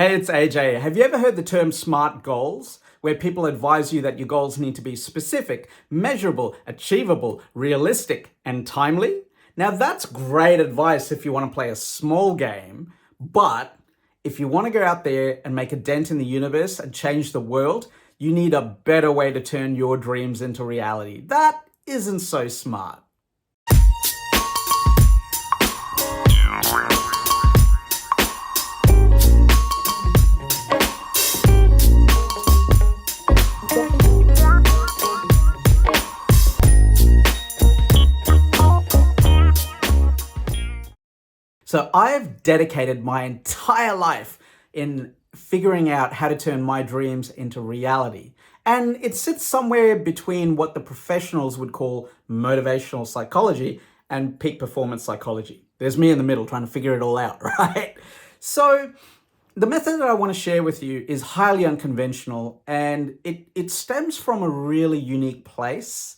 Hey, it's AJ. Have you ever heard the term SMART goals, where people advise you that your goals need to be specific, measurable, achievable, realistic, and timely? Now, that's great advice if you want to play a small game, but if you want to go out there and make a dent in the universe and change the world, you need a better way to turn your dreams into reality. That isn't so smart. So I've dedicated my entire life in figuring out how to turn my dreams into reality. And it sits somewhere between what the professionals would call motivational psychology and peak performance psychology. There's me in the middle trying to figure it all out, right? So the method that I want to share with you is highly unconventional, and it stems from a really unique place,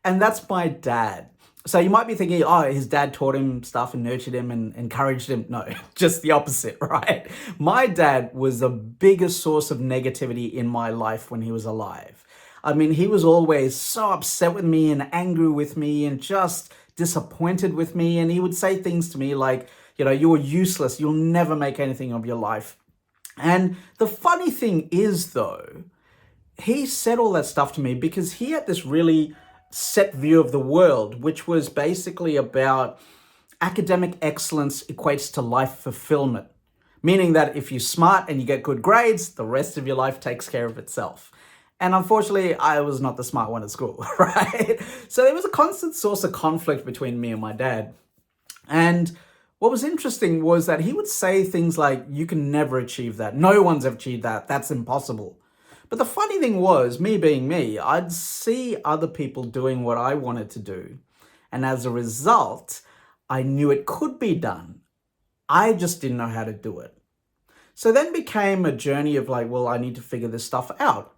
and that's my dad. So you might be thinking, oh, his dad taught him stuff and nurtured him and encouraged him. No, just the opposite, right? My dad was the biggest source of negativity in my life when he was alive. I mean, he was always so upset with me and angry with me and just disappointed with me. And he would say things to me like, you're useless. You'll never make anything of your life. And the funny thing is, though, he said all that stuff to me because he had this really set view of the world, which was basically about academic excellence equates to life fulfillment, meaning that if you're smart and you get good grades, the rest of your life takes care of itself. And unfortunately, I was not the smart one at school, right? So there was a constant source of conflict between me and my dad. And what was interesting was that he would say things like, you can never achieve that. No one's ever achieved that. That's impossible. But the funny thing was, me being me, I'd see other people doing what I wanted to do. And as a result, I knew it could be done. I just didn't know how to do it. So then became a journey of like, well, I need to figure this stuff out.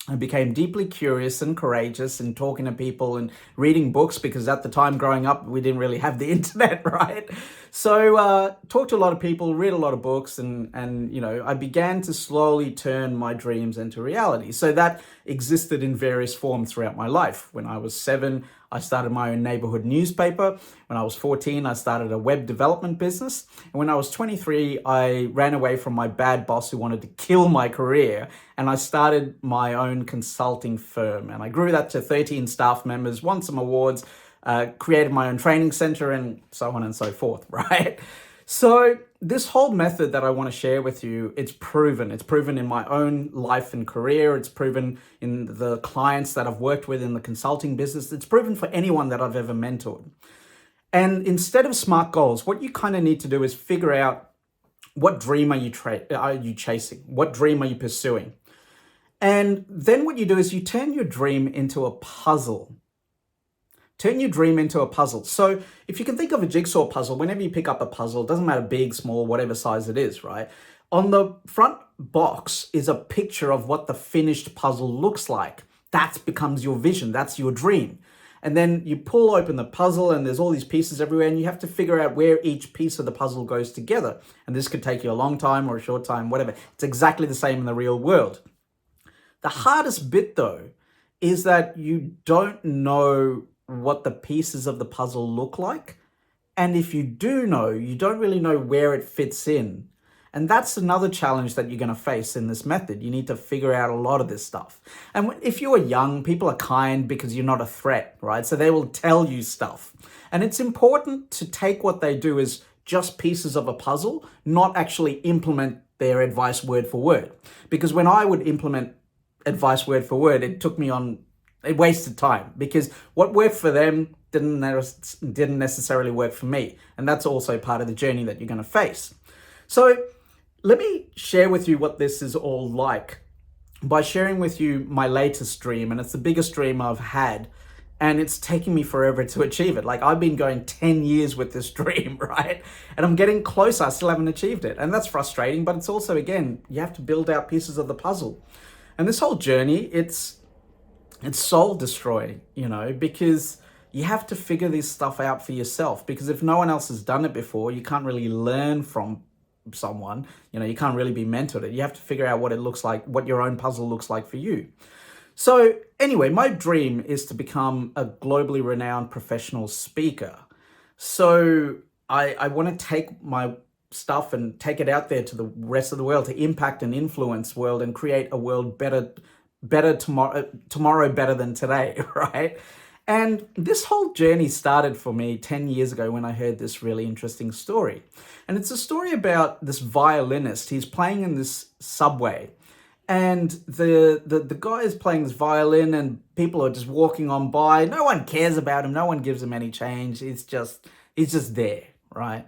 I became deeply curious and courageous and talking to people and reading books because at the time growing up, we didn't really have the internet, right? So talked to a lot of people, read a lot of books, and I began to slowly turn my dreams into reality. So that existed in various forms throughout my life. When I was 7, I started my own neighborhood newspaper. When I was 14, I started a web development business. And when I was 23, I ran away from my bad boss who wanted to kill my career. And I started my own consulting firm. And I grew that to 13 staff members, won some awards, created my own training center, and so on and so forth, right? So this whole method that I want to share with you, it's proven. It's proven in my own life and career. It's proven in the clients that I've worked with in the consulting business. It's proven for anyone that I've ever mentored. And instead of SMART goals, what you kind of need to do is figure out what dream are you chasing? What dream are you pursuing? And then what you do is you turn your dream into a puzzle. Turn your dream into a puzzle. So if you can think of a jigsaw puzzle, whenever you pick up a puzzle, it doesn't matter big, small, whatever size it is, right? On the front box is a picture of what the finished puzzle looks like. That becomes your vision. That's your dream. And then you pull open the puzzle and there's all these pieces everywhere and you have to figure out where each piece of the puzzle goes together. And this could take you a long time or a short time, whatever. It's exactly the same in the real world. The hardest bit, though, is that you don't know what the pieces of the puzzle look like. And if you do know, you don't really know where it fits in. And that's another challenge that you're going to face in this method. You need to figure out a lot of this stuff. And if you are young, people are kind because you're not a threat, right? So they will tell you stuff. And it's important to take what they do as just pieces of a puzzle, not actually implement their advice word for word. Because when I would implement advice word for word, it wasted time because what worked for them didn't necessarily work for me. And that's also part of the journey that you're going to face. So let me share with you what this is all like by sharing with you my latest dream. And it's the biggest dream I've had. And it's taking me forever to achieve it. Like I've been going 10 years with this dream, right? And I'm getting closer. I still haven't achieved it. And that's frustrating. But it's also, again, you have to build out pieces of the puzzle. And this whole journey, it's soul destroying, because you have to figure this stuff out for yourself. Because if no one else has done it before, you can't really learn from someone. You can't really be mentored. You have to figure out what it looks like, what your own puzzle looks like for you. So anyway, my dream is to become a globally renowned professional speaker. So I want to take my stuff and take it out there to the rest of the world to impact and influence the world and create a world better tomorrow better than today, right? And this whole journey started for me 10 years ago when I heard this really interesting story. And it's a story about this violinist. He's playing in this subway. And the guy is playing this violin and people are just walking on by. No one cares about him. No one gives him any change. He's just there, right?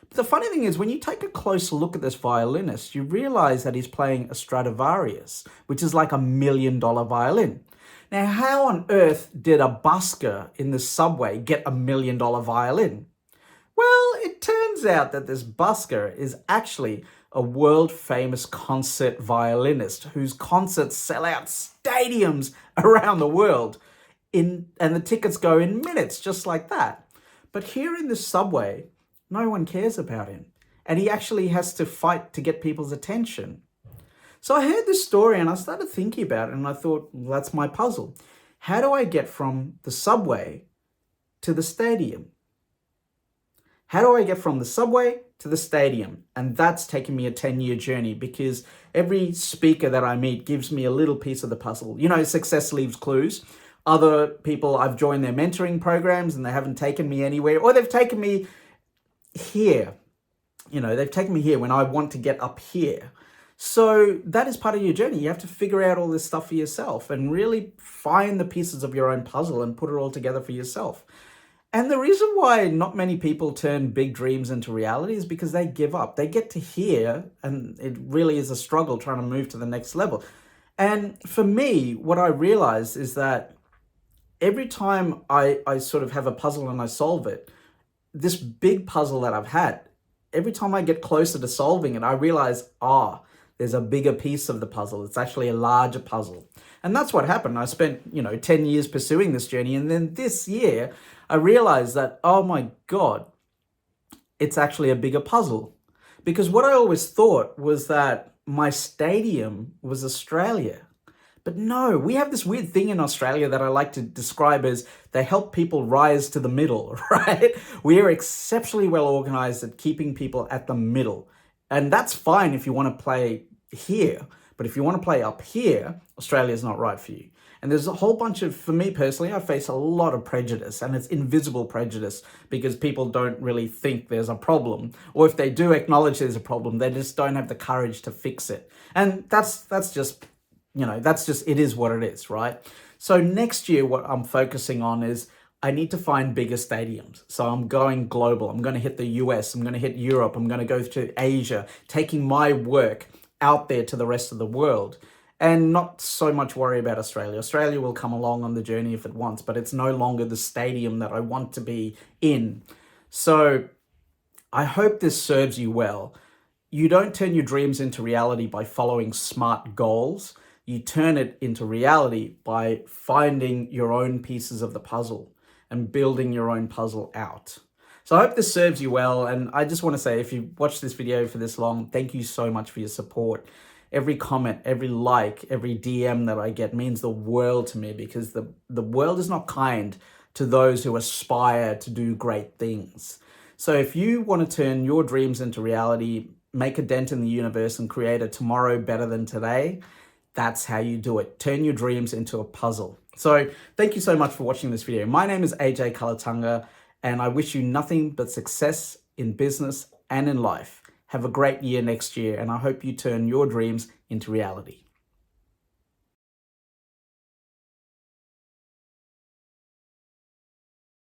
But the funny thing is when you take a close look at this violinist, you realize that he's playing a Stradivarius, which is like $1 million violin. Now, how on earth did a busker in the subway get $1 million violin? Well, it turns out that this busker is actually a world-famous concert violinist whose concerts sell out stadiums around the world, and the tickets go in minutes, just like that. But here in this subway, no one cares about him, and he actually has to fight to get people's attention. So I heard this story and I started thinking about it, and I thought, well, that's my puzzle. How do I get from the subway to the stadium? How do I get from the subway to the stadium? And that's taken me a 10-year journey, because every speaker that I meet gives me a little piece of the puzzle. Success leaves clues. Other people, I've joined their mentoring programs and they haven't taken me anywhere, or they've taken me here. They've taken me here when I want to get up here. So that is part of your journey. You have to figure out all this stuff for yourself and really find the pieces of your own puzzle and put it all together for yourself. And the reason why not many people turn big dreams into reality is because they give up. They get to here and it really is a struggle trying to move to the next level. And for me, what I realized is that every time I sort of have a puzzle and I solve it, this big puzzle that I've had, every time I get closer to solving it, I realize, there's a bigger piece of the puzzle. It's actually a larger puzzle. And that's what happened. I spent, 10 years pursuing this journey. And then this year, I realized that, oh my God, it's actually a bigger puzzle. Because what I always thought was that my stadium was Australia. But no, we have this weird thing in Australia that I like to describe as they help people rise to the middle, right? We are exceptionally well organized at keeping people at the middle. And that's fine if you want to play here. But if you want to play up here, Australia is not right for you. And there's a whole bunch of, for me personally, I face a lot of prejudice, and it's invisible prejudice because people don't really think there's a problem. Or if they do acknowledge there's a problem, they just don't have the courage to fix it. And that's just, it is what it is, right? So next year, what I'm focusing on is I need to find bigger stadiums. So I'm going global. I'm going to hit the US. I'm going to hit Europe. I'm going to go to Asia, taking my work out there to the rest of the world, and not so much worry about Australia. Australia will come along on the journey if it wants, but it's no longer the stadium that I want to be in. So I hope this serves you well. You don't turn your dreams into reality by following smart goals. You turn it into reality by finding your own pieces of the puzzle and building your own puzzle out. So I hope this serves you well. And I just want to say, if you watched this video for this long, thank you so much for your support. Every comment, every like, every DM that I get means the world to me, because the world is not kind to those who aspire to do great things. So if you want to turn your dreams into reality, make a dent in the universe and create a tomorrow better than today, that's how you do it. Turn your dreams into a puzzle. So thank you so much for watching this video. My name is AJ Kulatunga, and I wish you nothing but success in business and in life. Have a great year next year, and I hope you turn your dreams into reality.